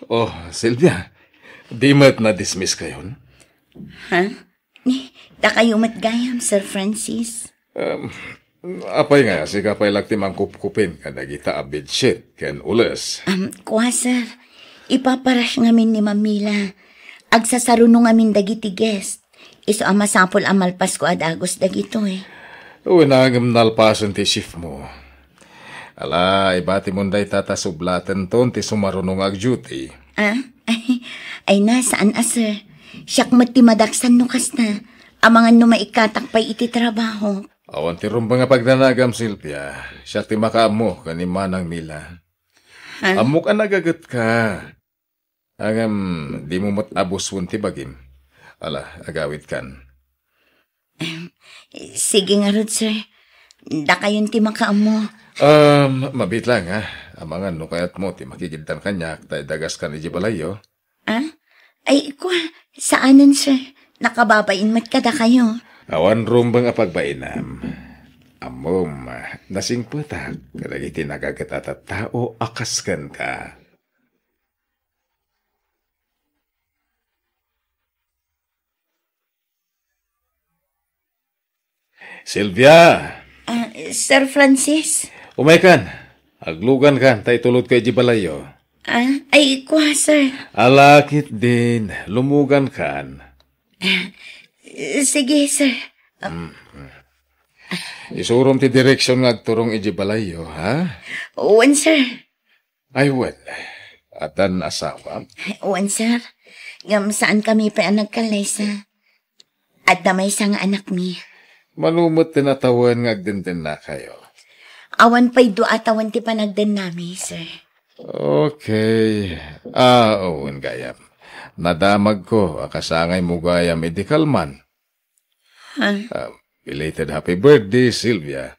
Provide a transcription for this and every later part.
Oh, Sylvia, di mat na-dismiss kayon? Ha? Da kayo matgayam, Sir Francis. Apay nga, si kapay lagti mang kupkupin kada kita a bedsheet ken ules. Kuha, sir. Ipaparash ngamin ni Mamila. Agsasarunong ngamin dagiti guest. Iso ang masapol amalpas ko adagos dagito eh. Uwinagam nalpasan ti shift mo. Ala, ibati munday tatasublatan ton ti sumarunong ag duty. Ay nasaan sir? Siyak mati madaksan no kasta. Amangan no maikatakpay iti trabaho. Awan ti rumba nga pagnanagam, Sylvia. Siya ti makaamo kani Manang Mila. Amo ka nagagat ka. Angam, di mo abuswon ti bagim. Ala, agawit kan. Sige nga rod, sir. Da kayon ti makaamo. Mabit lang ha. Amangan no kayat mo ti makikiltan kanyak tay dagas kan iji balayo. Ay, kwa, saanan, sir? Nakababain mat kada kayo. Awan rumbang apagbainam. Amom, nasing putak, kadagiti nagagata tao akaskan ka. Sylvia! Sir Francis? Umay kan, aglugan kan, tay tulod kay Jibalayo. Ay, kwa, sir. Alakit din, lumugan kan. Sige, sir. Isurom ti direksyon nga agturong Ijibalayo, ha? Uwan, sir. Ay, well, atan asawa. Uwan, sir. Ngam saan kami pa nagkalaysa? At na may isang anak mi. Manumot tinatawan nga agdenden na kayo. Awan pa'y atawan ti panagden nami, sir. Okay. Owen gayam. Nadamag ko, akasangay mo gayam medical man. Belated happy birthday, Sylvia.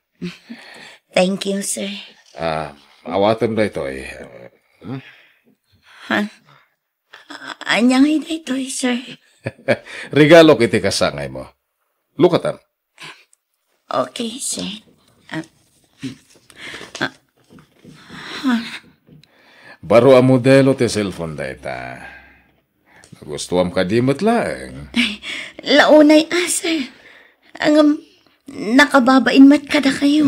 Thank you, sir. Awatan na ito eh. Anyang ito, sir. Regalo kiti kasangay mo. Lukatan. Okay, sir. Baro ang modelo ti cellphone da ita. Nagustuhan ka di matlaang. Launay, sir. Ang nakababain mat kada kayo.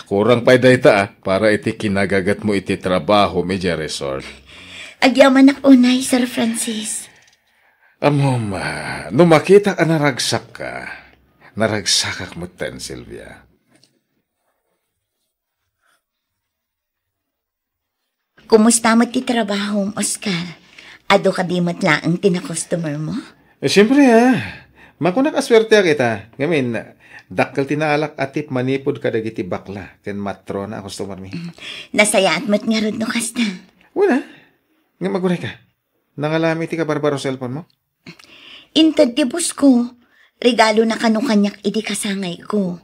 Kurang pa da ita para iti kinagagat mo iti trabaho medya resort. Agyaman ako unay, Sir Francis. Amom, no makita ka naragsak ka. Naragsakak mo ten, Sylvia. Kumusta mo ti trabaho, Oscar? Ado ka di matlaang tina-customer mo? Siyempre Makunak aswerte kita. Ngamin, dakkel tinaalak atip manipod kadagiti bakla. Ken matrona customer mi. Nasayaat mo't nga rod no kasta. Wala. Nga maguray ka. Nangalami ti ka barbaro cellphone mo? Intad ti bus ko. Regalo na kanukanyak iti kasangay ko.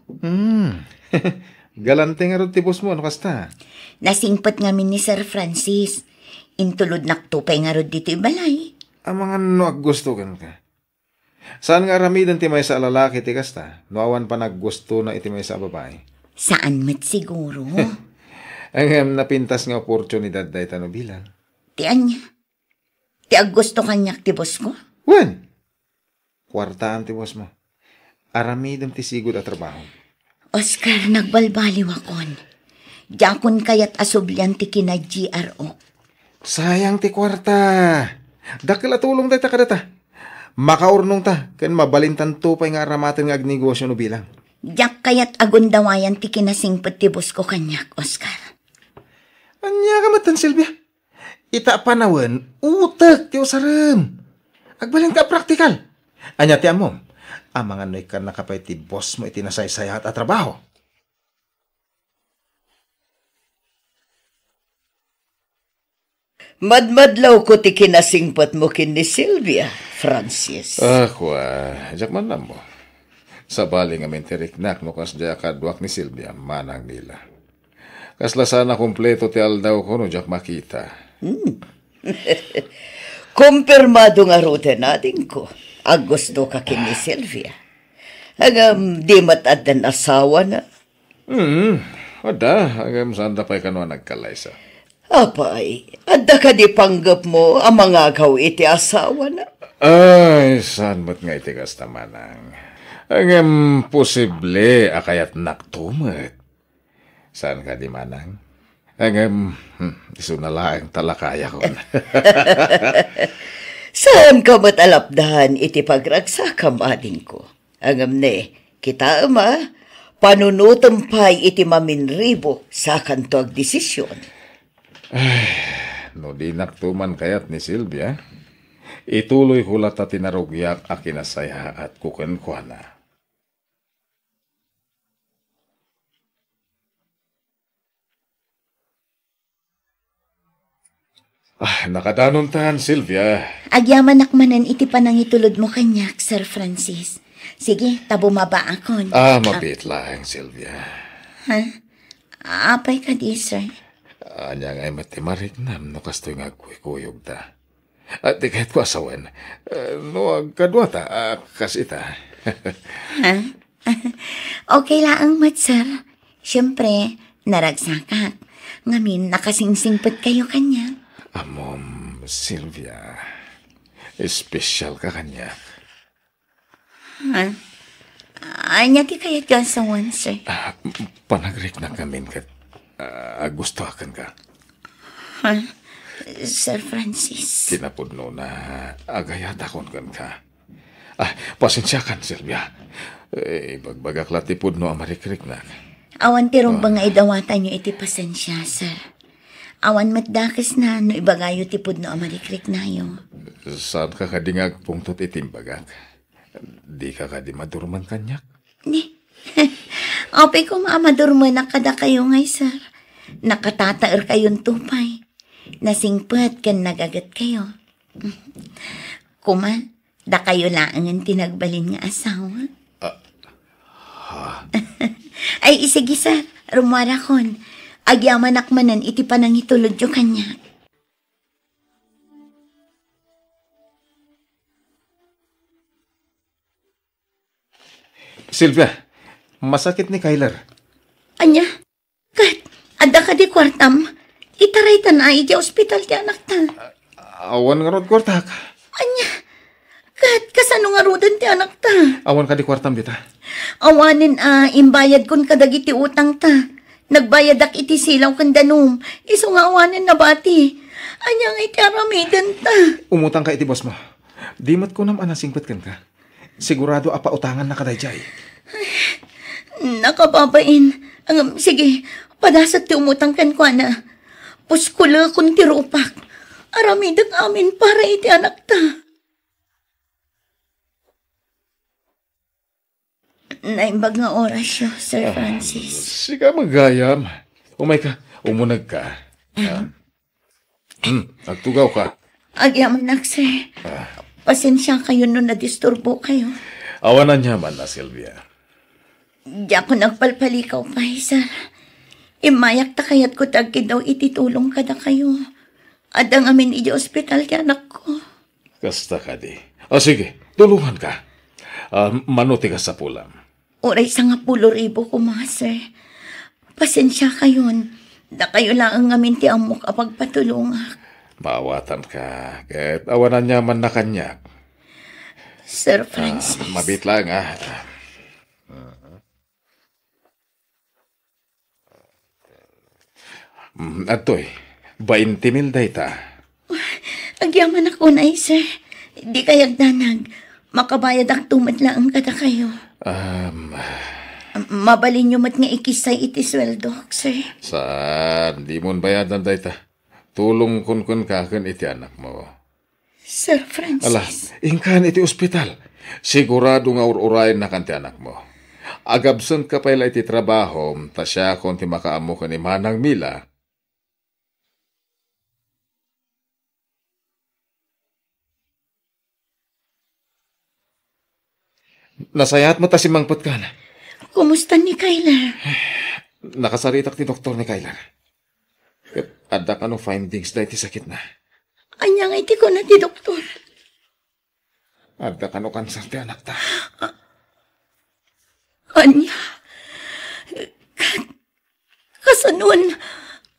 Galante nga rod ti boss mo, ano kasta? Nasingpat ngamin ni Sir Francis. Intulod naktupay nga rod dito ibalay. Ang mga nuag gusto ka. Saan nga ramidan ti may sa lalaki ti kasta? Nuawan pa naggusto na iti may sa babae. Saan met siguro? Ang napintas nga oportunidad dahi tano bilang. Ti anya? Ti aggusto kanyak ti boss ko? Wen? Kwartaan ti boss mo. Aramidam ti sigod at trabaho. Oscar, nagbalbaliw akon. Diakon kayat asublian ti kina GRO. Sayang ti kwarta. Dakil atulong dahi ta kadata. Makaurnong ta, ken mabalintan to pa'y nga aramaten nga agnegosyo no bilang. Diyak kayat agundawayan ti kinasingpet ti bus ko kanyak, Oscar. Anya ka matan, Sylvia? Ita panawan, utak ti usarem. Agbalin ka praktikal. Anya ti amom, mga noy ka nakapay ti boss mo iti nasaysayat at trabaho. Madmadlaw ko ti kinasingpat mo kin ni Sylvia, Francis. Jak man lang mo. Sa bali nga mentiriknak no kas dya kadwak ni Sylvia, Manang Mila. Kasla sana kompleto ti aldaw ko no jak makita. Kumpirmado nga rute natin ko. Agusto ka kin ni Sylvia. Agam di matadan asawa na. Ada, agam sanda pa'y kanwa nagkalaysa. Apay, adda ka di panggap mo ang mga agaw iti asawa na. Ay, saan mo't nga itigas na manang? Ang posible akayat naktumat. Saan ka di manang? Ang iso na lang talakaya ko. Saan ka matalapdahan iti pagragsakam ading ko? Angam ne, kita ama, panunutampay iti maminribo sa kanto ag desisyon. No di naktuman kayat ni Silvia, ituloy hulat at tinarugyak a kinasaya at kukenkwana. Nakadanon tahan, Silvia. Agyaman nakmanan iti panangitulod mo kanyak, Sir Francis. Sige, tabumaba akon. Mabit lang, Silvia. Ha? Apay ka di, sir? Anya nga matimarik nam no kastoy nga kuyog ta. At di kahit ko asawan. No agkadwa ta, kasita. Ha? Okay lang, mat, sir. Siyempre, naragsakak. Ngamin, nakasingsingpot kayo kanya. Amom, Silvia. Espesyal ka kanya. Ha? Anya ti kayat ka asawan, sir? Panagrik na kami kat gusto akan ka. Ha? Sir Francis. Kinapudno na agayat akon kan ka. Pasensya kan, Silvia. Bagbagak latipudno ang marikrik na. Awan tirong ba nga idawatan nyo iti pasensya, sir? Awan matdakas na no ibagayo tipudno ang marikrik na yo. Saan ka kadingag pungtot itimbagak? Di ka kadi madurman kanyak? Ni. Opay ko maamadurman na kada kayo ngay, sir. Nakatataer kayong tupay. Nasingpet kan nagagat kayo. Kuma, da kayo laangan tinagbalin nga asawa. Ay, isigi, sir. Rumara kon. Agyaman akmanan iti panangitulod yung kanya. Silvia, masakit ni Kyler. Anya? Kat, ada ka di kwartam. Itaray ta na iti ospital ti anak ta. Awan nga rod kwartak. Anya? Kat, kasano nga rodan ti anak ta? Awan ka di kwartam dita. Awanin imbayad kon kadagiti utang ta. Nagbayad ak iti silaw kan danum. Iso nga awanin na bati. Anya nga iti aramidan ta. Umutang ka iti boss mo. Di mat ko naman nasingpet kan ka. Sigurado apa utangan na kadayjay. Nakababain. Sige, padasat ti umutang kan kwa na. Puskula kun ti rupak. Aramidag amin para iti anak ta. Naimbag nga oras yo, Sir Francis. Siga magayam. Umay ka, umunag ka. Nagtugaw ka. Agyaman nak, sir. Pasensya kayo no na-disturbo kayo. Awanan niya man na, Silvia. Di ako nagpalpalikaw pa, sir. Imayak ta kayat ko tagki daw ititulong ka na kayo. Adang amin iti ospital ti anak ko. Kasta ka di. Sige, tulungan ka. Manuti ka sa pulam. Oray sa nga 10,000 ko, sir. Pasensya kayon. Da kayo lang ang amin ti amok apagpatulungak. Maawatan ka. Kahit awanan niya man na kanyak. Sir Francis. Mabit lang, Atoy, 20,000 dayta. Agyaman ako na, sir. Di kayag danag. Makabayad ak tumat lang kada kayo. Mabalin nyo mat nga ikisay iti sweldo, sir. Saan? Di mo bayadan dayta. Tulong kun kakan iti anak mo. Sir Francis. Alas, ingkan iti ospital. Sigurado nga ururayin na kanti anak mo. Agabsan ka pala iti trabaho, tasya kung ti makaamo ka ni Manang Mila. Nasayat mo ta si Mangpot ka na. Kumusta ni Kyler? Nakasaritak ti doktor ni Kyler. Ada ka no findings dahil ti sakit na. Anya nga iti ko na ti doktor. Ada ka no cancer ti anak ta. Anya? Kasanuan,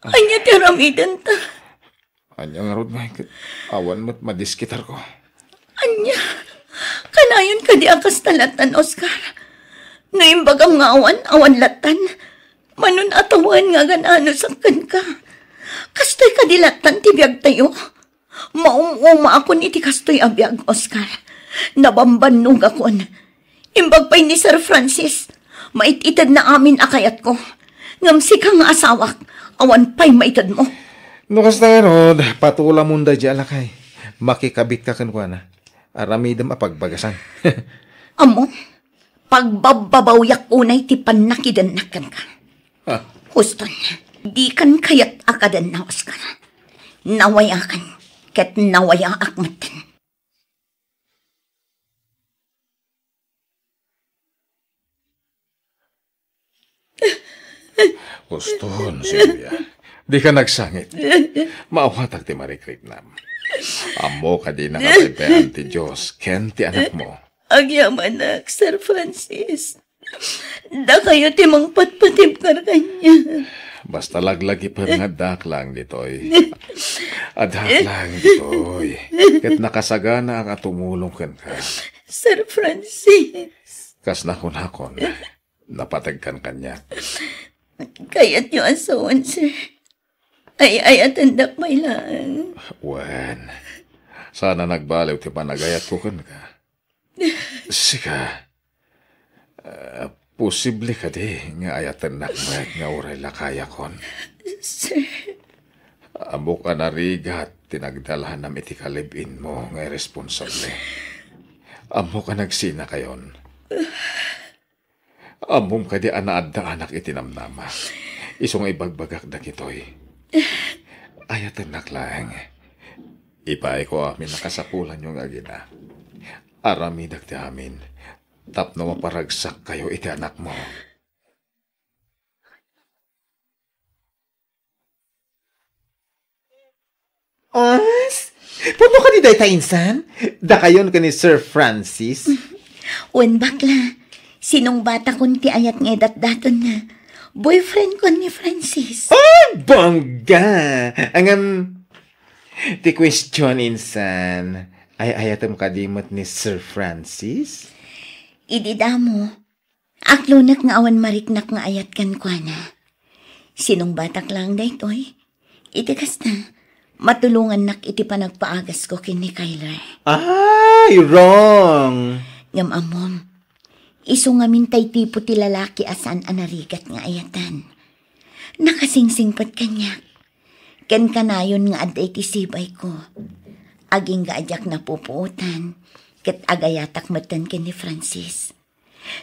anya ti Awidan ta. Anya nga rod nga, awan mo't madiskitar ko. Anya, kanayon ka di akas talatan, Oscar. Naimbagang nga awan latan. Manon atawan nga ganano sakkan ka. Kastoy ka dilatan ti biyag tayo. Maumuma ako ni ti kastoy abiyag, Oscar. Nabambannog akon. Imbag pa'y ni Sir Francis, maititad na amin akayat ko. Ngamsi ka nga asawak, awan pa'y maitad mo. Nukas na nga rod, patula munda di alakay. Makikabit ka kanwa na. Aramidam apagbagasan. Amo, pagbababawyak unay ti panakidanakan ka. Huston, di kan kayat akadan na, Oscar. Nawayakan, ket nawaya akmatan. Guston, Sylvia. Di ka nagsangit. Maawatag ti Marikrit nam. Amo ka di nakatipehan ti Diyos, ken ti anak mo. Agyamanak, Sir Francis. Da kayo timang patpatib kar kanya. Basta laglagi pa nga daklang ditoy. Adaklang ditoy. Ket nakasagana ang atumulong ken ka. Sir Francis. Kas nakon-hakon, napatagkan kanya. Kaya't yung asawan, sir. Ay atandak may lang. Wen, sana nagbaliw ti panagayat ko kan ka. Sika, posible ka di nga ayatan nakmayat nga uray lakaya kon. Sir. Amo ka narigat, tinagdalahan nam iti kalibin mo nga responsable. Amo ka nagsina kayon. Amom ka di anaad na anak itinamnama. Isong ibagbagak na kitoy. Ayatan naklang. Ipay ko amin nakasapulan yung agina. Aramidag ti amin. Tapno maparagsak kayo iti anak mo. Os? Puno ka ni day tainsan? Da kayon ka ni Sir Francis? Wen bakla. Sinong bata kun ti ayat nga edat-daton na. Boyfriend ko ni Francis. Oh, bongga! Ti question insan, ay ayatom kadimot ni Sir Francis? Idida mo. Aklunak nga awan mariknak nga ayat kan kwa na. Sinong batak lang da ito'y? Itikas na. Matulungan nak iti panagpaagas ko kini Kyler. Ay, wrong! Ngam amom. Iso nga mintay tipo ti lalaki asan anarigat nga ayatan. Nakasingsingpat kanyak. Ken kanayon nga aday ti sibay ko. Aging gaadyak na pupuutan. Ket agayatak matan ken ni Francis.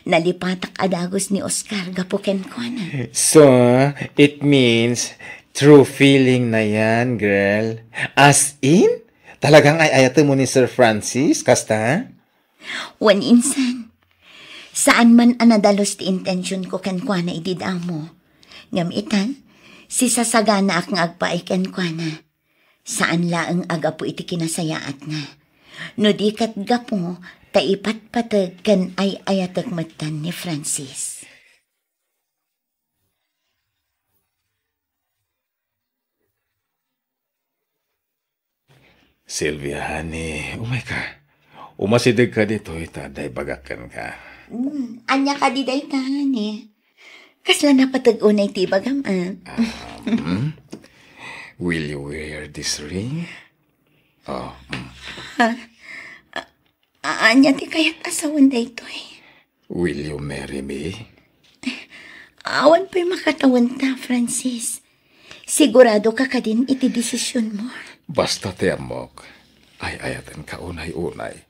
Nalipatak adagos ni Oscar gapo ken ko na. So, it means true feeling na yan, girl. As in? Talagang ay ayatom mo ni Sir Francis, kasta? Wan insan. Saan man anadalos ti intention ko kan kwa na idida mo. Ngam itan, si sasagana ak nga agpaay kan kwa na. Saan laang aga po iti kinasayaat na. No di kat gapo, taipat patag kan ay ayatag matan ni Francis. Sylvia, honey, umay ka. Umasidig ka dito, itaday bagakan ka. Anya ka di day eh. Kasla na patag-unay ti bagam, Will you wear this ring? Oh, Anya ti kayat asawan day to eh. Will you marry me? Awan pa'y makatawan ta, Francis. Sigurado ka ka din iti desisyon mo. Basta tiamok, ay ayatan ka unay-unay.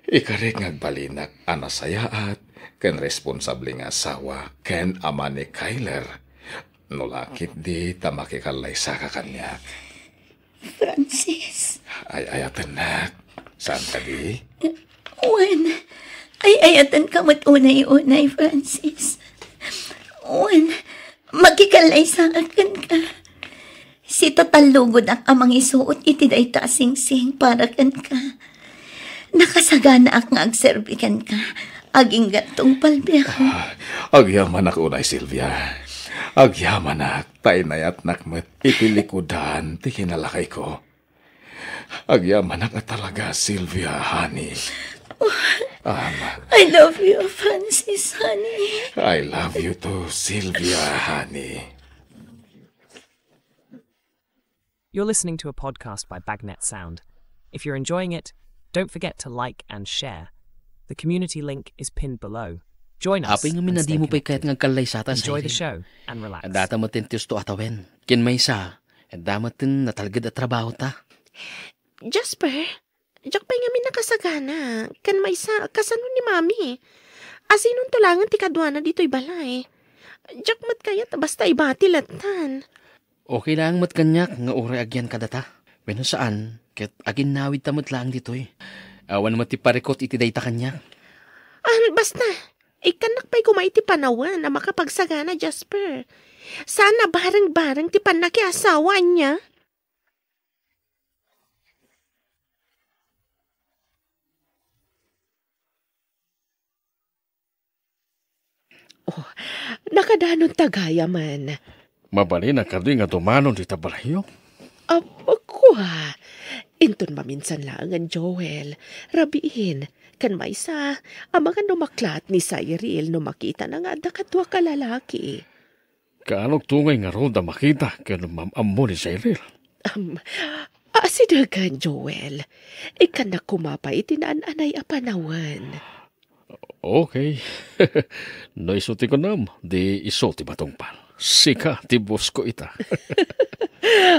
Ikarik ngagbalinak anasayaat, ken responsable nga asawa, ken ama ni Kyler. Nulakit di tamakikalay sa kakanyak. Francis. Ay ayatan nak, saan ka di? Wen, ay ayatan ka unay-unay, Francis. Wen, magikalay sa akin ka. Si total lugod ang amang isuot iti day ta sing-sing para kan ka. Nakasagana ak nga agserbikan ka. Aging gatong palbiyaw. Agyaman ako unay, Sylvia. Agyaman tay nayat nakmet itilikudan ti kinalakay ko. Agyaman at talaga, Sylvia, honey. I love you, Francis, honey. I love you too, Sylvia, honey. You're listening to a podcast by Bagnet Sound. If you're enjoying it, don't forget to like and share. The community link is pinned below. Join us Apay nga and minadi stay mo pa'y kahit connected. nga kalay sa atas. Enjoy the show and relax. Ang data mo tintis to atawen. Kin may isa. Ang damatin natalagad at trabaho ta. Jasper, jak pa nga nakasagana. Kan may sa kasano ni Mami. Asinong tulangan ti kadwana dito'y balay. Jak mat kayat basta ibati latan. Okay lang mat kanyak nga uri agyan kadata. Bueno saan, ket agin nawid tamot lang dito'y. Awan mo ti parekot iti dayta kanyak. Basta, ikanak pa'y kumaiti panawan na makapagsagana, Jasper. Sana bareng-bareng ti panakiasawa niya. Oh, nakadanon tagaya man. Mabali na kadi nga tumanon di tabalayo. Ako inton maminsan lang ang Joel. Rabiin, kan may sa, ang mga numaklat ni Cyril no makita na nga da katwa kalalaki. Kaanong tungay nga ron da makita kaya mamamo ni Cyril. Asidagan, Joel. Ikan na kumapay tinaan-anay apanawan. Okay. No isuti ko nam, di isuti batong pal. Sika, tibos ko ita.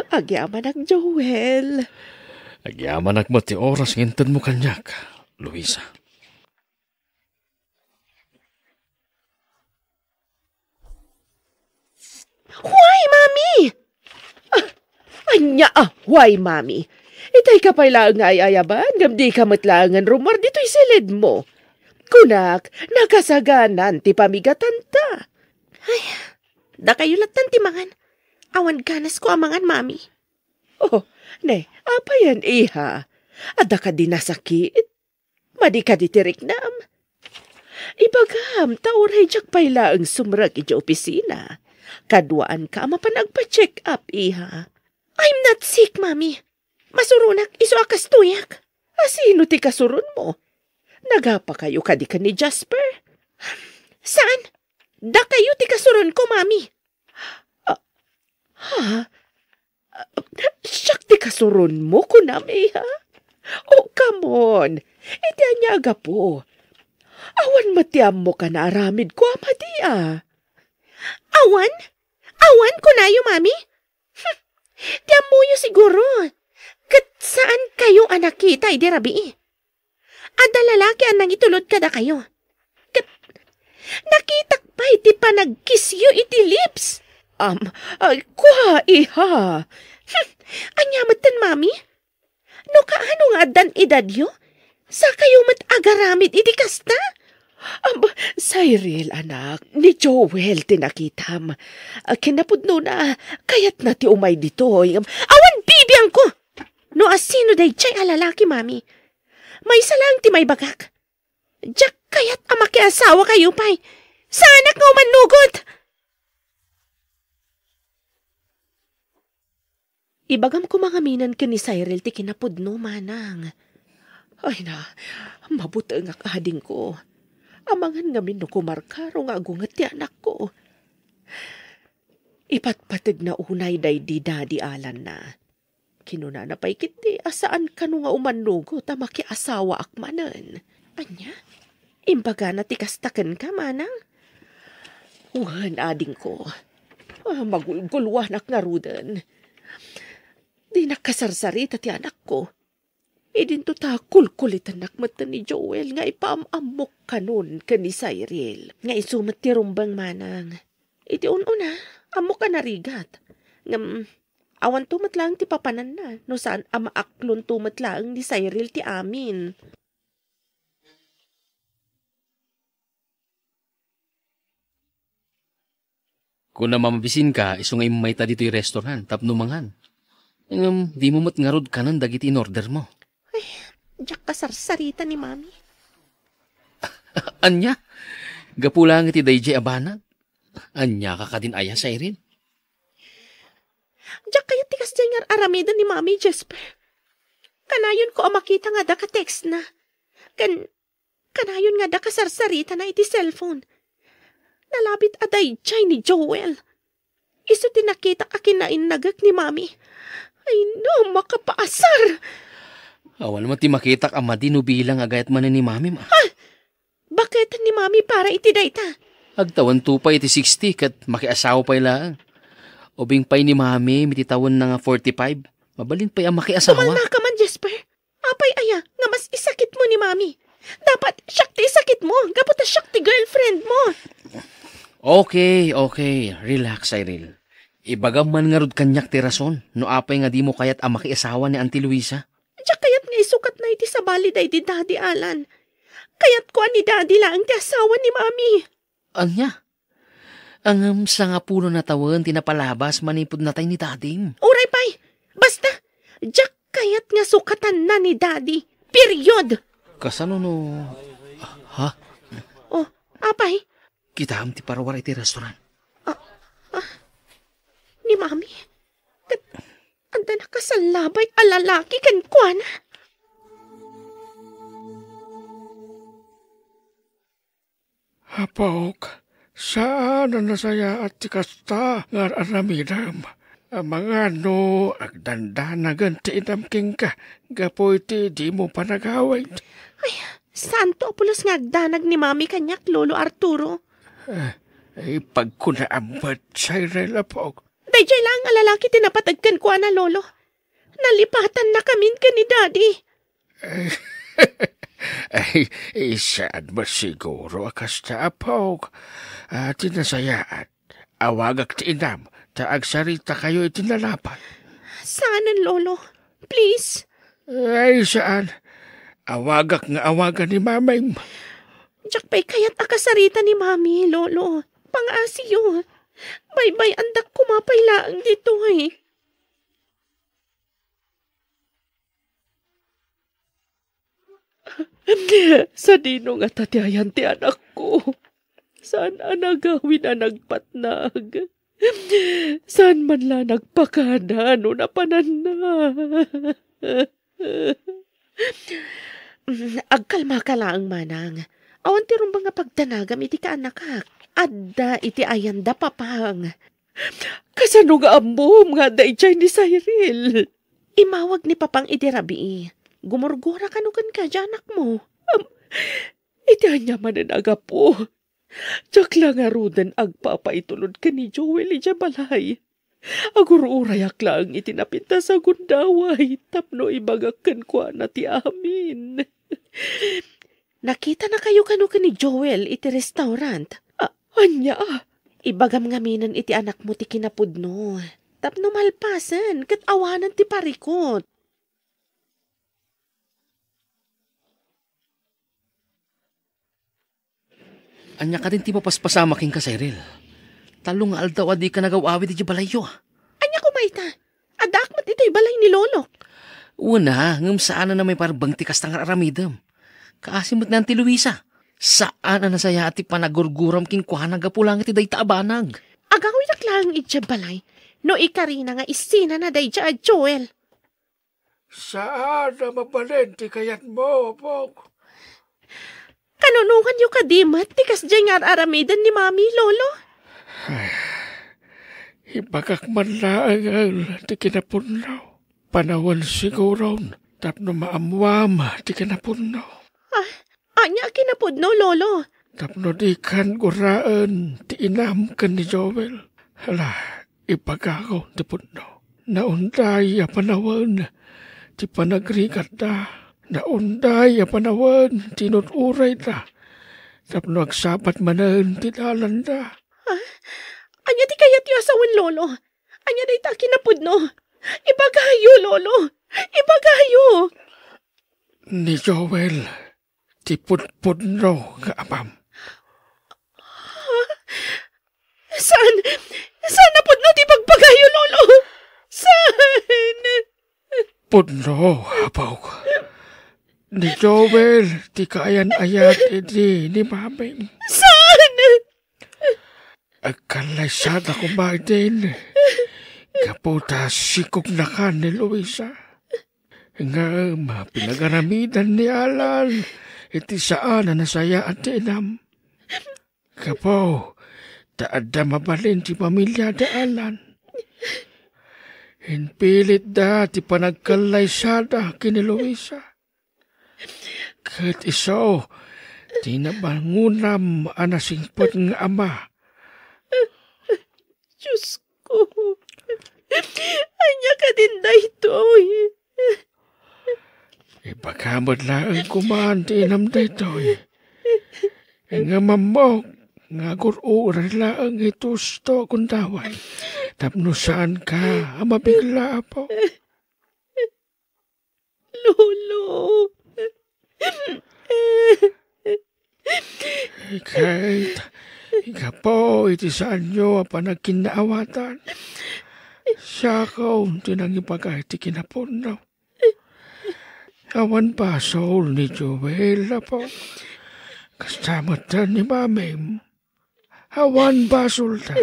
Agyaman ang Joel. Agyaman mo ti oras ngintan mo kanyak, Luisa. Why, Mami? Anya, why, Mami? Itay ka pa'y lang ay ayaban, gamdi ka matlangan rumor dito'y silid mo. Kunak, nakasaganan ti pamigatan ta. Ay, da kayo latan ti mangan. Awan ganas ko amangan, Mami. Oh, ne, apa yan, iha? Ada ka di nasakit? Madi ka di tiriknam? Ibagam, tauray jak pa'y lang sumrag iti opisina. Kadwaan ka mapanagpa-check up, iha. I'm not sick, Mami. Masurunak, iso akas tuyak. Asino ti kasurun mo? Nagapa kayo kadi ka ni Jasper? Saan? Da kayo ti kasurun ko, Mami. Siyak ti kasurun mo, kunami, ha? Oh, come on. Iti anyaga po. Awan matiam mo ka na aramid ko, amadi, Awan? Awan kunayo, Mami? Tiam mo yu siguro. Kat saan kayo anak kita, idi rabi? Ada lalaki anang itulod kada kayo. Kat nakitak pa iti panagkiss yu iti lips. Kwa, iha. Anyamatan, Mami? No kaano nga adan edad yu? Sa kayo mat-agaramid iti kasta? Cyril, anak, ni Joel tinakitam. Kinapudno na, kayat na ti umay dito. Awan bibiyang ko! No asino day chay alalaki, Mami. May salang ti may bagak. Diyak kayat amakiasawa kayo pa'y. Sana ka umanugod! Ibagam ko mga minan ka ni Cyril ti kinapudno, manang. Ay na, mabuti nga kahading ko. Amangan nga min no kumarkaro nga agungat ti anak ko. Ipatpatig na unay day di daddy alan na. Kinuna na pa'y kiti asaan ka no nga umanugo ta makiasawa akmanan. Anya, imbaga na tikastakan ka, manang. Uhan ading ko. Magulgulwanak nga rudan. Di nakasarsarita ti anak ko. Idinto ta kulkulitan nakmatan ni Joel nga ipaamamok kanon ka ni Cyril. Nga isumat ti rumbang manang. Iti ununa, amok ka narigat. Awan tumat lang ti papanan na. No saan amaaklon tumat lang ni Cyril ti amin. Kung na mamabisin ka, iso nga imay ta dito'y restaurant, tapno mangan. Di mo matngarod ka ng dagit in order mo. Ay, diyak kasarsarita ni Mami. Anya? Gapulang iti dayjay abanag. Anya ka din aya, Cyril? Diyak kaya tikas dyan nga aramida ni Mami Jesper. Kanayon ko makita nga da ka text na. Kanayon nga da ka sarsarita na iti cellphone. Nalabit aday chay ni Joel. Iso tinakita ka kinain nagak ni Mami. Ay no, makapaasar. Awan mo ti makita ka madinubilang agayat man ni Mami ma. Ha? Bakit ni Mami para iti dayta? Agtawan tu pa iti 60 kat makiasawa pa lang. Ubing pay ni Mami, mititawan na nga 45. Mabalin pa'y ang makiasawa. Tumal na ka man, Jesper. Apay aya, nga mas isakit mo ni Mami. Dapat syakti isakit mo. Gaputa syakti girlfriend mo. Okay. Relax, Cyril. Ibagam man nga rod kanyak ti rason. No apay nga di mo kayat ang makiasawa ni Auntie Luisa. Diyak kayat nga isukat na iti sa baliday di Daddy Alan. Kayat ko ni Daddy lang ti asawa ni Mami. Anya? Ang sa nga puno na tawen, tinapalabas, manipod na tayo ni Daddy. Uray pay, basta, diyak kayat nga sukatan na ni Daddy. Period. Kasano no? Ha? Oh, apay? Kita ti parawar iti restaurant. Ni Mami, anda na kasalabay alalaki kan kuan. Hapok, saan na nasaya at tikasta nga aramidam? Mga no, agdandanagan ti inamking ka, gapoy ti di mo panagaway. Ay, saan to pulos nga agdanag ni Mami kanyak, Lolo Arturo? Ay, pagkunaambat sa Apok. Dayjay lang ang lalaki tinapatagkan ko na, Lolo. Nalipatan na kamin ka ni Daddy. Ay, saan ba siguro akas ta Apok? Tinasayaat, awagak ti inam, taag sarita kayo itinalapan. Saanan, Lolo? Please? Ay, saan? Awagak nga awagan ni mamay mo. Diyak pa'y kaya't akasarita ni Mami, Lolo. Pang-asiyo. Bye-bye, andak kumapay laang dito eh. Sa dino nga tatiayan ti anak ko. Saan anagawin na nagpatnag? Saan man la nagpakada no napanan na? Agkalma ka lang, manang. Awan ti rumbang nga pagdanagam iti ka anak ka. Adda iti ayanda papang. Kasano nga ambom nga da ichay ni Cyril. Imawag ni papang iti rabi. Gumurgura kanugan ka dyan anak mo. Iti anya mananaga po. Tsak lang arudan agpapaitulod ka ni Joel iti balay. Agururayak lang itinapita sa gundaway. Tapno ibagakan ko na ti amin. Nakita na kayo kanugan ni Joel iti restaurant. Anya, ibagam ngaminan iti anak mo ti kinapudno. Tapno malpasan, kat awanan ti parikot. Anya ka din ti mapaspasamaking ka, Cyril. Talong nga aldaw adi ka nagawawid iti balayo. Anya kumayta, adak mat ito'y balay ni Lolo. Una, ngam saan na may parang tikas ng aramidam. Kaasimot na Auntie Luisa. Saan na nasaya ati panagurguram king kuhanag apulang iti day taabanag. Agawin lang itya balay. No ikarina nga isina na day at Joel. Saan na mabalenti kayat mo, Apok? Kanunungan yung kadimat, tikas dyan nga aramidan ni Mami, Lolo. Ay, ibagak man laang ti kinapunaw. Panawan siguro, tapno maamwam ti kinapunaw. Anya kinapudno, Lolo. Tapno di kan guraan ti inam kan ni Joel. Hala, ipagaw ti puno. Naunday a panawan ti panagrigat da. Naunday a panawan ti nuturay da. Tapno agsapat manan ti dalan da. Anya ti kayat yu asawan, Lolo. Anya day ta kinapudno. Ibagayo, Lolo. Ibagayo. Ni Joel, ti pudpudno ka amam. Saan? Saan na pudno ti pagpagayo, Lolo? Saan? Pudno, Apaw. Ni Joel, ti kayan ayat iti ni mamay. Saan? Agkalaysada ko ba din? Kaputa sikog na ka ni Luisa. Nga pinag-aramidan ni Alan. Iti saan na nasaya at tinam. Kapo, taada mabalin ti pamilya da Alan. Inpilit da ti panagkalaysada kini Luisa. Kat iso, tinabangunam anasingpot ng ama. Diyos ko, anya ka din da ito. Ipakamot lang kumaan tinam da ito. Nga mamok, nga gururan lang itusto kung taway. Tapno saan ka, mabigla po. Lolo. Kahit ika po, iti saan nyo panagkinaawatan. Siya ko, tinang ipagay ti kinapunaw. Awan pa soul ni Joel po. Kastamat na ni Mamim. Awan pa sulta.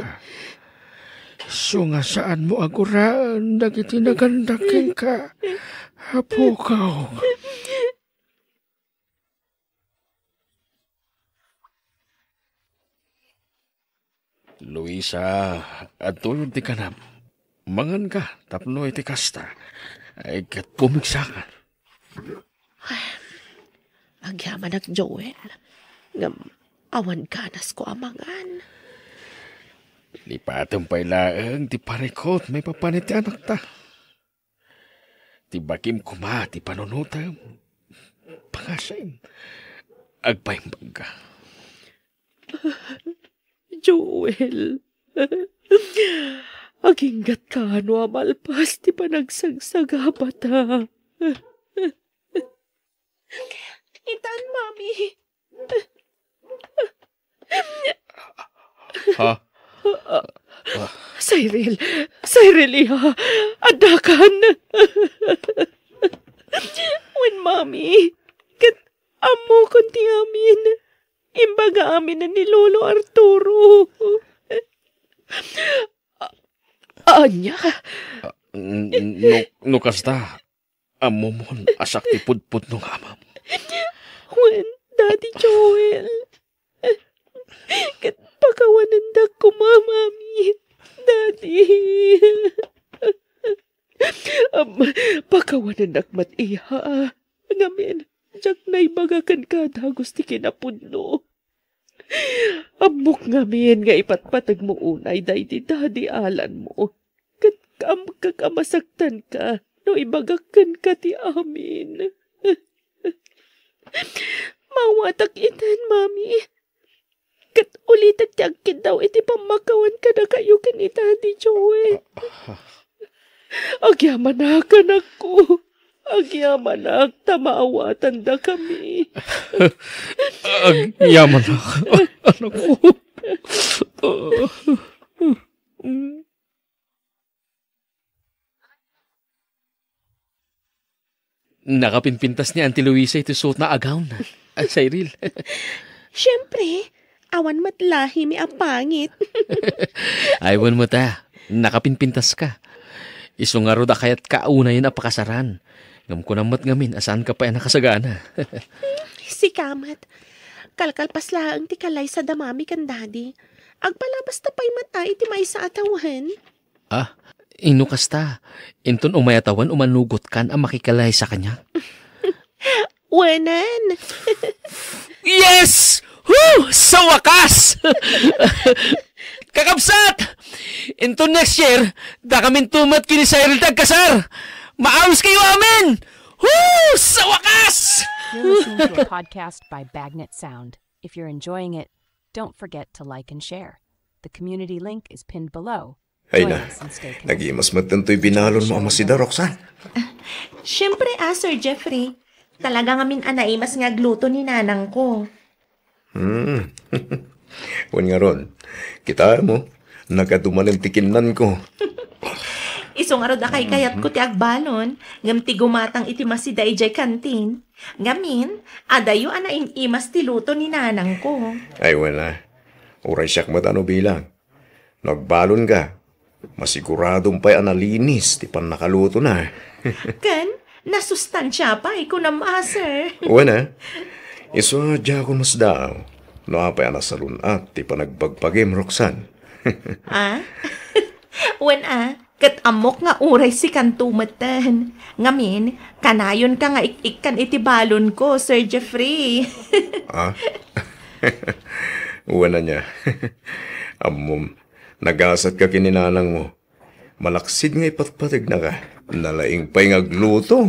So nga saan mo aguraan, nagiti nagandaking ka. Apo ka. Luisa, atulog di ka na. Mangan ka, tapno iti kasta. Ay kat pumigsakan. Agyaman ak Joel. Ngam, awan ganas ko amangan. Lipatang pailaang, ti parekot, may papanit anak ta. Ti bakim kuma, ti panunutam. Pangasain, agpaimbag ka. Joel, aginggat ka ano amalpas ti panagsagsagaba ta. Itan, Mami. Ha? Cyril, iha, adakan. When Mami, kat amo kunti amin. Imbaga amin na ni Lolo Arturo. Anya? No kasta, amo mo asak ti pudpud nung ama mo. When, Daddy Joel. Kat pakawanan da ko, Mami. Daddy. Pakawanan dak mat iha. Ngamin. Diyak na ibagakan ka dagos ti kinapudno. Amok ngamin nga ipatpatag mo unay day di Daddy Alan mo. Kat kakamasaktan ka no ibagakan ka ti amin. Mawatak itan, Mami. Kat ulitak ti agkid daw iti pamakawan ka na kayo kan ni Daddy Joel. Agyaman na ka na ko. Agyaman na, tamaawatan da kami. Agyaman na, anak ko. Nakapinpintas ni Auntie Luisa ito suot na agawn. Cyril. Siyempre, awan matlahi mi apangit. Aywan mo ta, nakapinpintas ka. Isungaro da kayat kaunayin apakasaran. Ngam ko namat ngamin, asaan ka pa yan nakasagana? Si Kamat, kalkalpas laang ti kalay sa damami kan Daddy. Agpalabas na pa'y mata iti may sa atawahan. Ah, inukas ta. Inton umayatawan umanugot kan ang makikalay sa kanya. Wanan! Yes! Sa wakas! Kakabsat! Inton next year, da kamin tumat kini Cyril tagkasar! Maawis kayo amin! Sa wakas! You're listening to a podcast by Bagnet Sound. If you're enjoying it, don't forget to like and share. The community link is pinned below. Ay na, nag-imas matanto'y binalon mo ang masida, Roxanne. Siyempre, Sir Jeffrey. Talaga ngamin anaimas nga gluto ni nanang ko. Wan nga ron, kita mo, nagaduman ang tikinan ko. Iso nga ron akay kayat ko ti agbalon, ngam ti gumatang iti masida ijay kantin. Ngamin, adayo anain imas ti luto ni nanang ko. Ay wala, uray siyak matano bilang. Nagbalon ka. Masiguradong pa'y analinis, ti pan nakaluto na. Kan, nasustansya pa, ikaw na sir. Wala. Iso, dya ko mas daw. No apay anasalun at ti panagbagpagim, Roxanne. Kat amok nga uray si kantumatan. Ngamin, kanayon ka nga ikan itibalon ko, Sir Jeffrey. Wala niya. Amom, nagasat ka kininanang mo. Malaksid nga ipatpatig na ka. Nalaing pa'y ngagluto.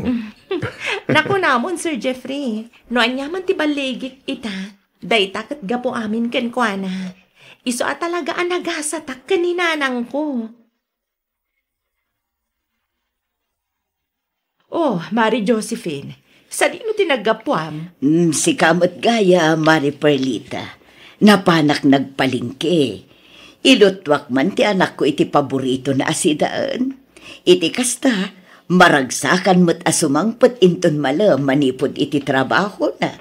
Naku namon, Sir Jeffrey. No anyaman ti baligik ita. Dayta kat gapo amin kenkwana. Iso at talaga ang nagasatak kaninanang ko. Oh, Mari Josephine. Sa di no tinagapuam? Si kamot gaya, Mari Perlita. Napanak nagpalingke. Ilutwak man ti anak ko iti paborito na asidaan. Iti kasta, maragsakan mo't asumangpot inton malam manipod iti trabaho na.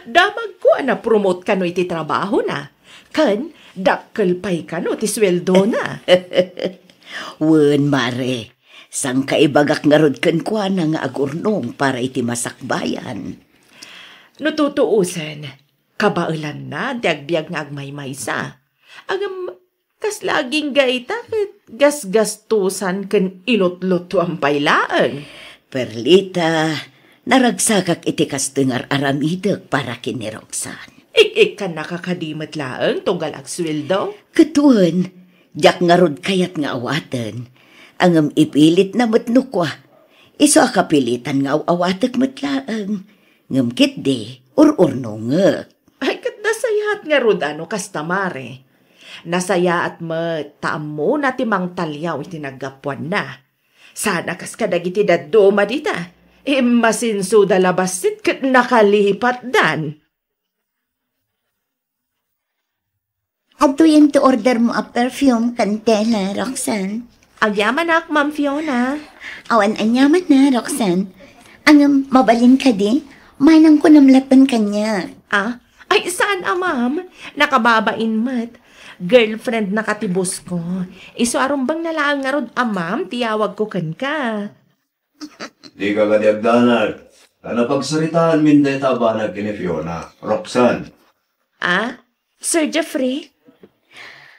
Damag ko na promote ka no iti trabaho na. Kan, dakkel pay ka no ti sweldo na. Wen, Mare. Sang kaibagak nga rod kwa na nga agurnong para iti masakbayan. Nututuusan, kabailan na di agbiag nga agmaymaysa. Agam, kas laging gaita gasgastusan ken ilot-loto ang pailaan. Perlita, naragsakak iti kastengar aramidek para kini Roxanne. Ik ka nakakadimat laang tunggal ag sweldo? Katuan, jak nga rod kayat nga awaten. Angam ipilit na matnukwa. Iso akapilitan nga awatek matlaang. Ngam kitde, urno nga. Ay, kat nasayaat nga rod ano kastamare. Nasayaat taam mo na timang talyaw itinagapuan na. Sana kas kadagiti daduma dita. Masinso dalabasit kat nakalipat dan. Ato yan to order mo a perfume kantela, Roxanne. Agyaman ak, Ma'am Fiona. Awan anyaman na, Roxanne. Ang mabalin ka di, manang ko namlatan kanya. Ay saan ma'am? Nakababain mat. Girlfriend na katibos ko. Iso arumbang nalaang nga rod, ma'am, tiyawag ko kan ka. Di ka kadiagdanan. Napagsaritaan min deta ba na kini Fiona, Roxanne? Sir Jeffrey?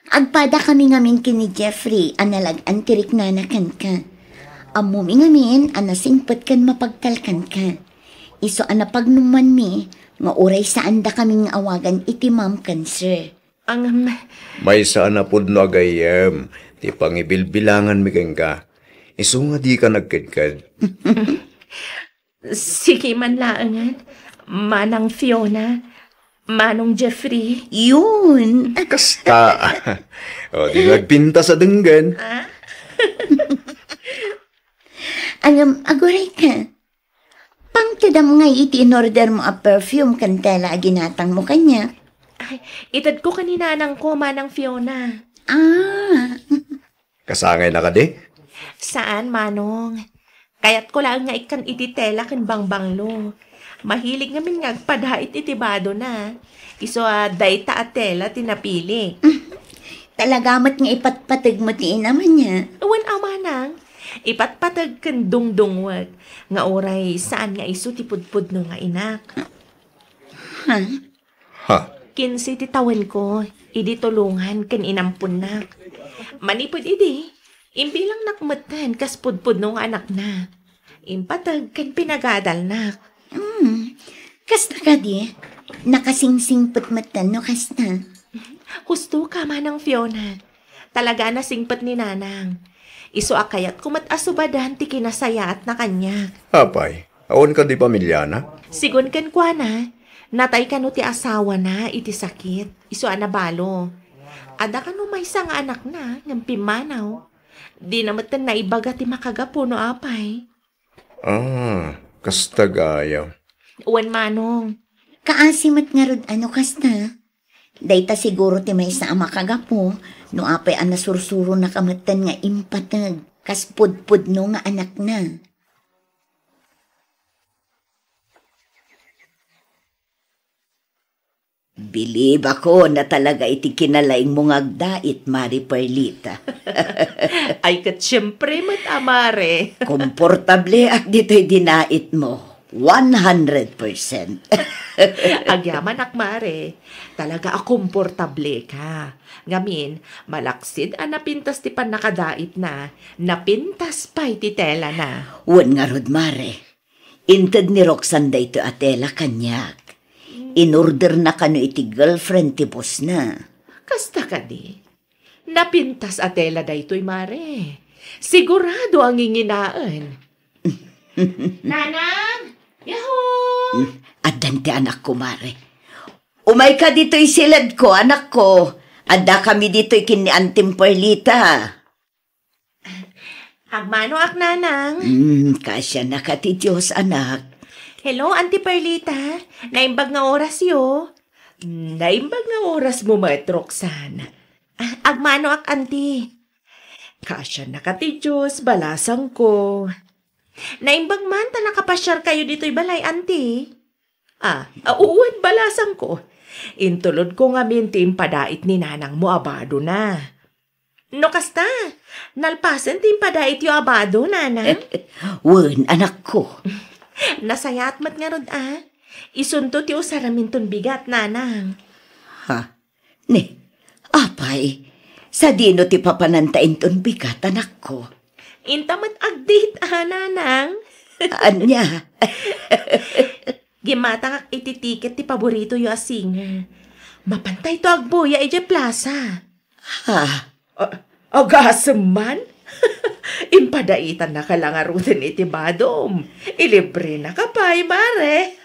Agpada kami ngamin kini Jeffrey, analag antirik nanakan ka. Amumi ngamin, anasingpet kan mapagtalkan ka. Iso anapagnuman mi, nga uray saan da kaming awagan iti ma'am kan, sir. May saan na pud no agayem, ti pangibilbilangan mi ka. Iso nga di ka nagkidkad. Sige man laangan, Manang Fiona, Manong Jeffrey. Yun. Kasta. Di nagpinta sa denggan. Aguray ka. Pangtadam nga iti in-order mo a perfume kantela ginatang mo kanya. Ay, itad ko kaninanang ko, Manang Fiona. Kasangay na ka di? Saan, Manong? Kaya't ko lang nga ikan ititela kan bangbanglo. Mahilig ngamin nga agpadhait itibado na. Iso dayta at tela tinapili. Talagamat nga ipatpatag mo tiin naman niya. Uwan Manang. Ipatpatag kan dungdungwag. Nga oray saan nga iso tipudpud no nga inak. Kinsi titawan ko. Idi tulungan kan inampun na. Manipod idi. Imbilang nakmatan kas pudpud no nga anak na. Impatag kan pinagadal na. Kasta ka di? Nakasingsingpot matan no kasta. Gusto ka, Manang Fiona. Talaga na singpot ni Nanang. Iso akayat kumat asubadan ti kinasayat na kanya. Apay, awan ka di pamilyana? Sigun kan kwa na. Natay ka no ti asawa na iti sakit. Iso anabalo. Ada ka no may isang anak na ng pimanaw. Di namatan na ibaga ti makagapo no apay. Kasta gaya. Uwan Manong. Kaasimat nga rod ano kasta. Dayta siguro ti may sa makagapo. No apay ang nasursuro na kamatan nga impatag. Kas pudpud no nga anak na. Bilib ako na talaga iti kinalaing mong agdait, Mari Perlita. Ay, kat siyempre, Amare. Komportable ak dito'y dinait mo. 100%. Agyaman, Akmare. Talaga komportable ka. Ngamin, malaksid napintas ti pan nakadait na. Napintas pa iti tela na. Wan nga rod, Mare. Inted ni Roxanne da ito atela kanyak. In-order na kano iti girlfriend ti boss na. Kasta ka di. Napintas atela da ito'y, Mare. Sigurado ang inginaan. Nanang! Yahoo! Adante anak ko, Mare. Umay ka dito'y silad ko, anak ko. Adda kami dito'y kini Antim Perlita. Agmano ak, Nanang? Kasya na ka ti Diyos, anak. Hello, Auntie Perlita. Naimbag nga oras yo. Naimbag nga oras mo, Roxanne. Agmano ak, Auntie. Kasya na ka ti Diyos, balasang ko. Naimbag man ta nakapasyar kayo dito'y balay, Auntie. Uwan balasang ko. Intulod ko nga mintim padait ni Nanang mo abado na. No kasta, nalpasan tim padait yo abado, Nanang. Wan, anak ko. Nasayat mat nga rod, Isunto ti usaramin ton bigat, Nanang. Ne, apay, sa dino ti papanantain ton bigat, anak ko. Intamat agdate, Nanang. Anya? Gimatang ak ititiket ti paborito yo a singer. Mapantay to agboya ije plaza. Agasem man? Impadaitan na ka lang arutin iti badom. Ilibre na ka pa'y, Mare.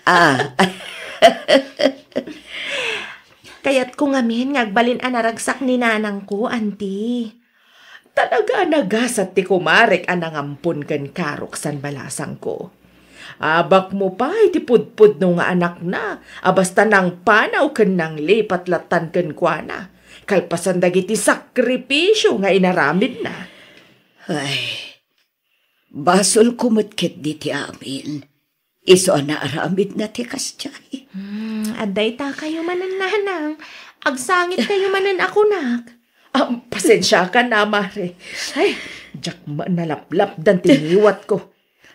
Kaya't kung amin, ngagbalin anaragsak ni Nanang ko, Auntie. Talaga nagasat ti kumarek anangampun ken karoksan balasang ko. Abak mo pa, iti pudpud no nga anak na. Abasta nang panaw ken nang lipat latan ken kuana. Kalpasan dagiti sakripisyo nga inaramid na. Ay, basol kumutket di ti amin. Iso na aramid na ti kastyay. Aday ta kayo manan, Nanang. Agsangit kayo manan ako, nak. Pasensya ka na, Mare. Ay, jak nalaplap dan tiniwat ko.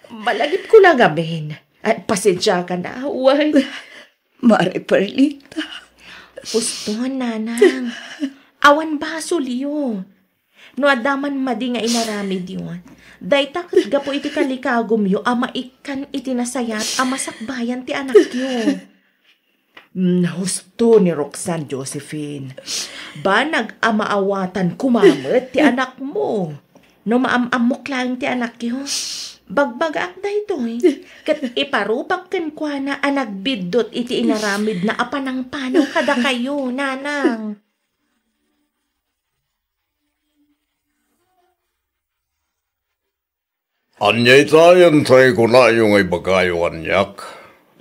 Malagip ko lang amin. Ay, pasensya ka na, uway. Mare Perlita. Pustuhan, Nanang. Awan basol yun. No adaman madi nga inaramid yun. Day takot gapo iti kalikagom yo, ama ikan iti nasayat, ama sakbayan ti anak yo. Husto ni Roxanne Josephine. Ba nag-amaawatan kumamit ti anak mo? No maamamok lang ti anak yo. Bagbagaak da ito Kat iparupak ken kwa na anagbidot iti inaramid na apanang panaw kada kayo, Nanang. Anyay tayo ko na yung ay bagayo anyak.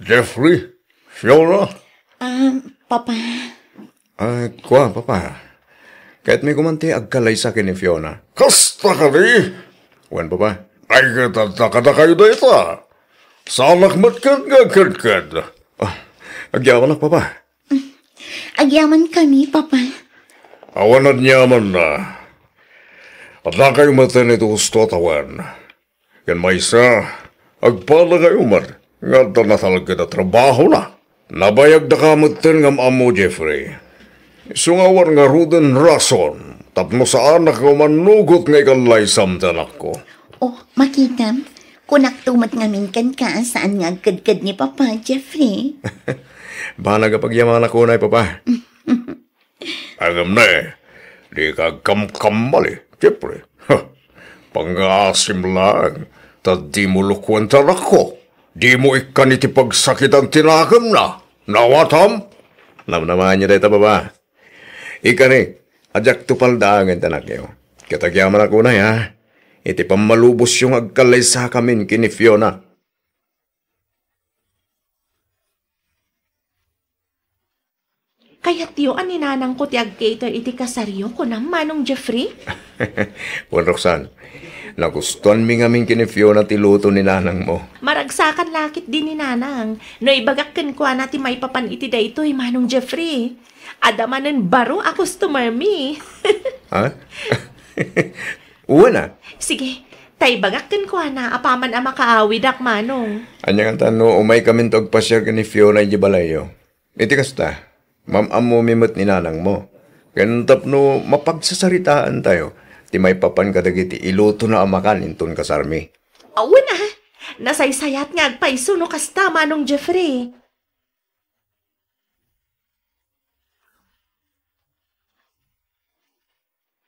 Jeffrey, Fiona. Papa. Kuha, Papa. Kahit may kumanti agkalay sa akin ni Fiona. Kasta ka rin! Wan, Papa. Ay, katata na kayo na ito. Salak matkan nga kadkad. Agyaman na, Papa. Agyaman kami, Papa. Awan at nyaman na. At na kayo matan ito gusto atawan. Yan may isa, agpala kayo man. Nga na talaga na trabaho na. Nabayag na kamatan ng amo, Jeffrey. Sungawar nga ruden rason. Tapno sa anak ko manugot nga ikalay samtan ako. Makitam. Kunak tumat ngamin kan ka saan nga agkadkad ni Papa, Jeffrey. Ba nagapagyaman ako na, Papa? Agam na di ka kam-kamal Jeffrey. Pang-asim lang. Tad di mo lukwantan ako. Di mo ikan iti pagsakit ang tinakam na. Nawatam? Namnaman niyo dito, Papa. Ika ni, adyak tupal daangan tanak niyo. Katagyaman ako na, ya. Iti pamalubos yung agkalay sa kamin kini Fiona. Kaya tiyo, aninanang ko ti agkater iti kasaryo ko ng manong Jeffrey? Juan Roxanne, Nagustuhan mi nga min kini Fiona ti luto ni nanang mo. Maragsakan lakit din ni nanang. No ibagakkan ko nati may papan iti daytoy Manong Jeffrey. Adamanen baro a customer mi. Ha? Uwan na. Sige, tay bagakkan ko na apaman a makaawid ak Manong. Anya nga tano, umay kami to agpasyar ka ni Fiona iti balayo. Iti kasta, mamam mo mimot ni nanang mo. Kaya tapno mapagsasaritaan tayo. Ti may papan kadagiti iluto na amakan inton kasarmi. Awan na, nasaysayat nga agpaiso no kasta Manong Jeffrey.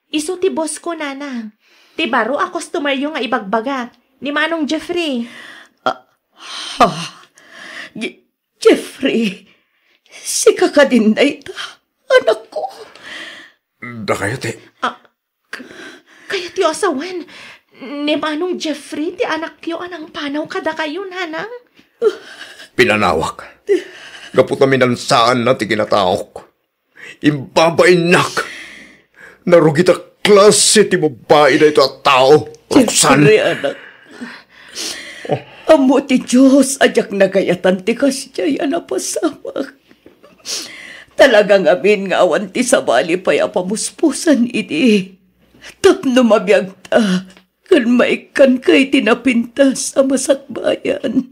Isu ti boss ko, nanang. Ti baro a customer yung nga ibagbaga ni Manong Jeffrey. Jeffrey, si kakadinday ta, anak ko. Da kayo, te. Kaya ti asawan, ni Manong Jeffrey, ti anak yo anang panaw kada kayo, nanang. Pinanawak. Gaputamin ang saan na ti kinataok. Imbabainak. Narugita klase ti babae na ito at tao. Roxanne. Jeffrey, anak. Amo ti Diyos, ajak nagayatan ti kasyay, anapasamak. Talagang amin nga awan ti sabali pa'y apamuspusan iti. Tapno mabiyag ta, kan maikan kay tinapintas sa masakbayan.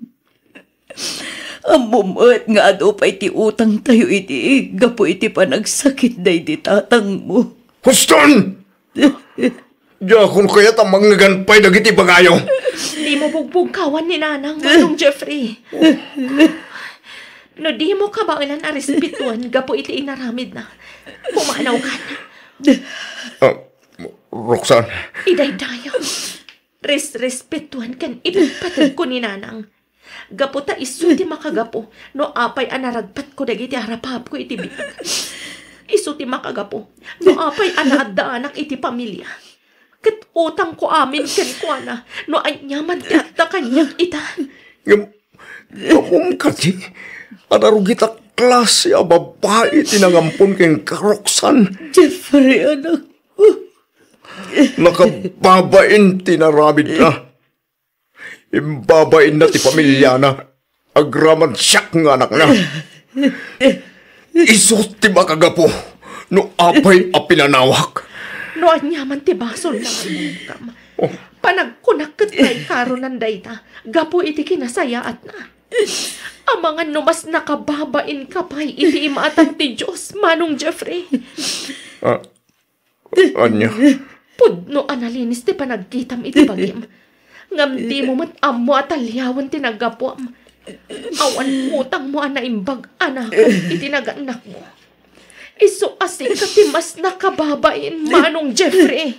Amumat nga ado pa'y ti utang tayo iti, gapo iti panagsakit day di tatang mo. Huston! Diya kung kaya tamang naganpay dagiti bagayo. Di mo bugbugkawan ni nanang, Manong Jeffrey. No di mo kabailan a respetuan, gapo iti inaramid na. Pumanaw ka na. Roxanne. Idaydayo. Respetuan kan ipagpatag ko ni nanang. Gapo ta isu ti makagapo, no apay anaragpat ko dagiti harapap ko iti biyag. Isu ti makagapo, no apay anadaanak iti pamilya. Kat utang ko amin ken ko na, no anyaman ti atta kanyang ita. Kamong kati, anarugita klase a babae tinangampon ken Roxanne. Jeffrey, anak. Nakababain tinarabid na. Imbabain na ti pamilya na. Agraman siyak nga anak na. Isot ti makagapo. No apay a pinanawak. No anyaman ti basol na kam. Panagkunakat kay karonan dayta. Gapo iti kinasayaat na. Amangan no mas nakababain ka pa'y iti imaatang ti Diyos, Manong Jeffrey. Anya? Pudno analinis ti panagkitam iti bagim. Ngam di mo mat amo at alyawan ti nagapuam. Awan utang mo anaimbag anak iti naganak mo. Isu asing ka ti mas nakababain, Manong Jeffrey.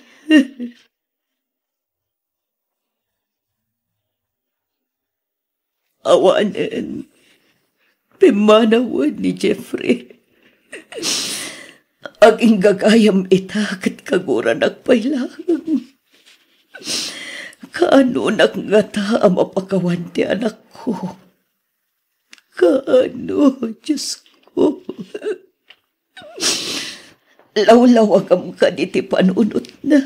Awanan. Pimanawan ni Jeffrey. Aging gagayam itakat kaguran agpailang. Kaano nakngata ang mapakawan ti anak ko? Kaano, Diyos ko? Lawlawagam ka di ti panunot na.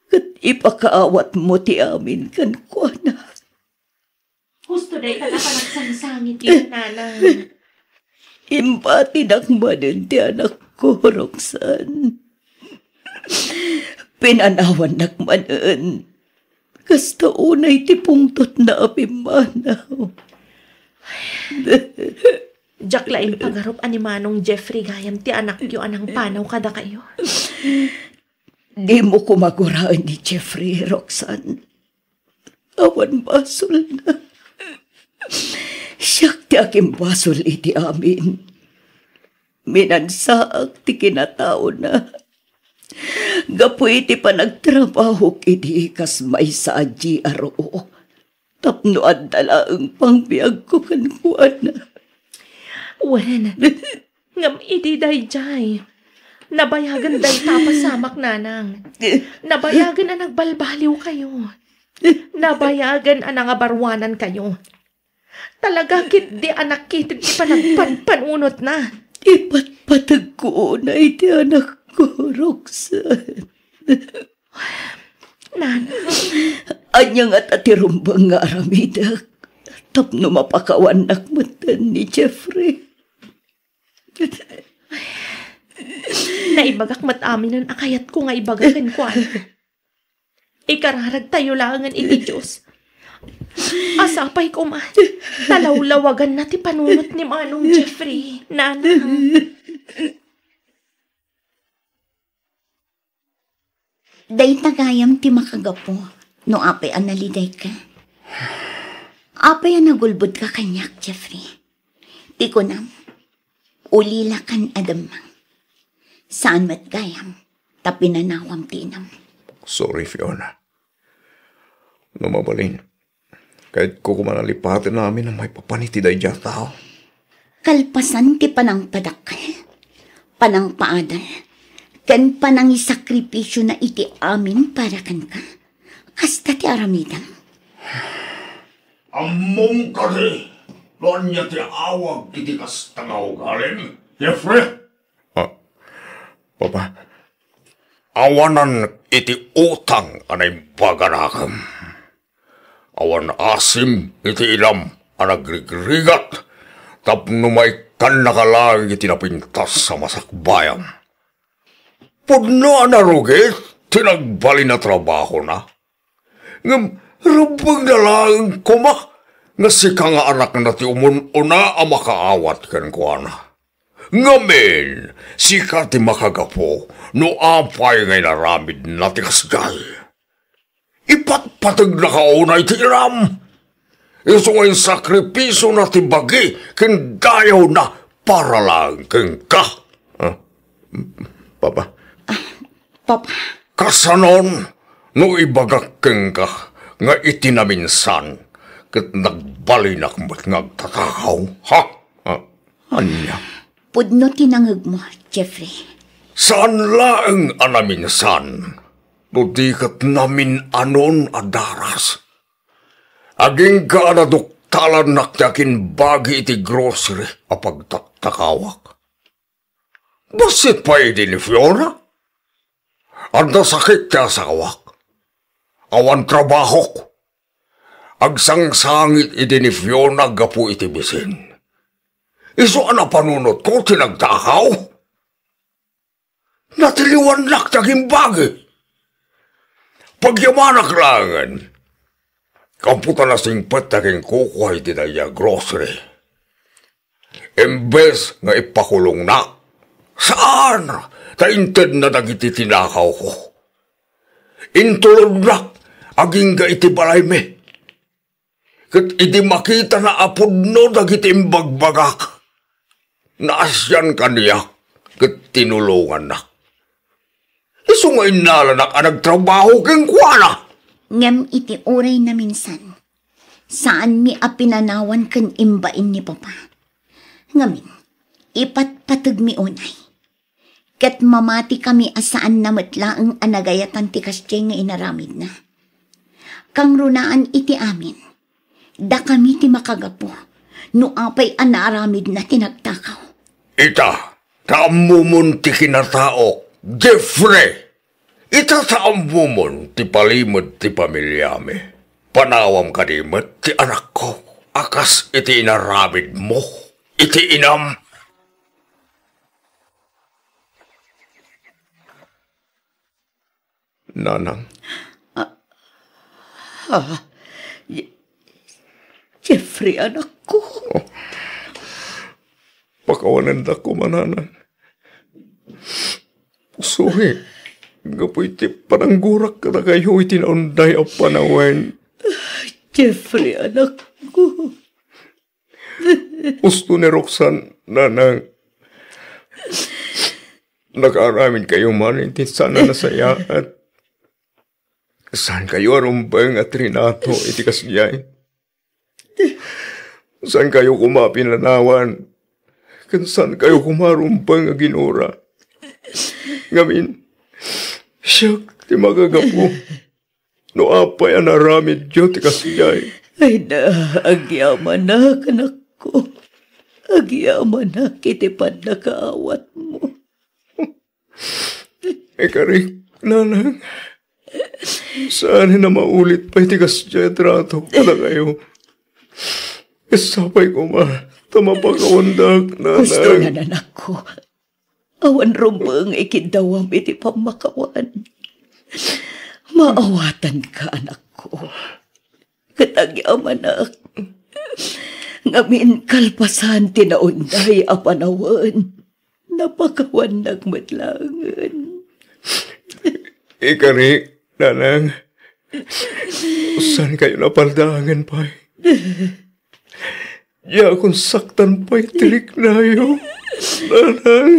Kat ipakaawat mo ti amin kan ko na. Gusto day ka na panagsang-sangit yung nanang. Impati nakmanin ti anak ko, Roxanne. Pinanawan nakmanin. Kasta unay ti pungtot na apimanaw. Diyak laing pagarup ani Manong Jeffrey gayam ti anak yu anang panaw kada kayo. Di mo kumaguraan ni Jeffrey, Roxanne. Awan basol na. Siyak ti aking basol iti amin. Minansaak ti kinatao na. Gapu iti panagtrabaho kiti kas may sa aji aro. Tapno at dalaang pangbiag ko kankuan na. Wen, ngam iti dayjay. Nabayagan day tapasamak nanang. Nabayagan ang nagbalbaliw kayo. Nabayagan ang nangabarwanan kayo. Talaga kit di anak kitid ipanagpanpanunot na. Ipatpatag ko na iti anak ko, Roxanne. Nan, Anya nga tatirumbang nga aramidak. Tapno mapakawanak matan ni Jeffrey. naibagak mataminan akayat ko nga ibagakan ko. Ikararag tayo langan iti Diyos. Asapay ko man, talawlawagan na ti panunot ni Manong Jeffrey, nanang. Day tagayam ti makagapo, no apay analiday ka. Apay nagulbod ka kanyak, Jeffrey. Ti ko nam, ulila kan adamang. Saan matgayam, tapinanawam tinam. Sorry, Fiona. Mabalin. Kahit ko kumanalipatin namin na may papanitiday dyan tao. Kalpasan ti panang padakal, panang paadal, kan panang isakripisyo na iti amin para kan ka. Kasta ti aramidam. Among kari, doon niya ti awag iti kastangaw galing, Jeffrey? Papa, awanan iti utang anay bagarakam. Awan asim iti ilam anagrigrigat tapno may kan nakalang iti napintas sa masakbayam. Pudno anarugit, tinagbali na trabaho na. Ngam, rubang na lang kuma, nga sika nga anak na ti umununa ang makaawat kan ko na. Ngamin, sika ti makagapo, no apay ngay naramid na ti kasgay. Ipatpatag na kaunay ti iram. Iso ngayon sakripiso na ti bagi, ken dayaw na para lang ken ka. Papa? Papa? Kasanon, no ibagak ken ka, nga itinaminsan, ket nagbalinak mo't ngagtatakaw, ha? Anya? Pudno tinangag mo, Jeffrey. Saan laeng anaminsan? No di kat namin anon adaras. Aging ka anaduktalan nakyakin bagi iti grocery a pagtatakawak. Basit pa din ni Fiona? Anda sakit kaya sa kawak. Awan trabahok. Agsangsangit iti ni Fiona gapu iti bisin. Iso ana panunot ko tinagtakaw? Natiliwan nakyakin bagi. Pagyamanak langan, kamputan na singpet taking kukuhay tinaya grocery. Imbes nga ipakulong na, saan? Tainted na dagiti tinakaw ko. Intulog na, aging ga iti balay me. Kat iti makita na apod no dagiti imbagbagak. Naasyan kaniya, kat tinulungan na. Iso nga inalanak ang nagtrabaho keng kuwana. Ngem iti uray na minsan, saan mi apinanawan ken imbain ni Papa. Ngamin, ipatpatag mi unay. Ket mamati kami asaan na matlaang anagayatan ti kastye nga inaramid na. Kang runaan iti amin, da kami ti makagapo, no apay anaramid na tinagtakaw. Ita, kaamumon ti kinatao. Jeffrey, ita sa ambumon ti palimod ti pamilyami. Panawam kadimot ti anak ko. Akas iti inaramid mo. Iti inam. Nanang. Jeffrey, anak ko. Oh. Pakawanan da ko mananang. Suhi, gapoy ti pananggurak ka na kayo itinaunday ang panawen. Jeffrey, anak ko. Gusto ni Roxanne, nanang. Nag-aramin kayo man, hindi sana nasaya at saan kayo arumbang at Renato itikas niyay? Saan kayo kumapinanawan? Saan kayo kumarumbang ginura? Ngamin, siyak ti magagapo. No apay anaramid diyo ti kasiyay. Ay na, agyaman na, anak ko. Agyaman na, kitipad na kaawat mo. Ekarik, nanang. Saan na maulit pa itikas dya trato ka na kayo. Kasapay ko tamapakawandag na Gusto na nanak ko. Awan rumbang ikidawam iti pamakawan. Maawatan ka, anak ko. Katagyaw anak. Ngamin kalpasan tinaunday a panawan. Napakawan nagmatlangan. Ikari, nanang. Saan kayo napaldangan pa? Ya kung saktan pa'y tilik na yun. Nanang.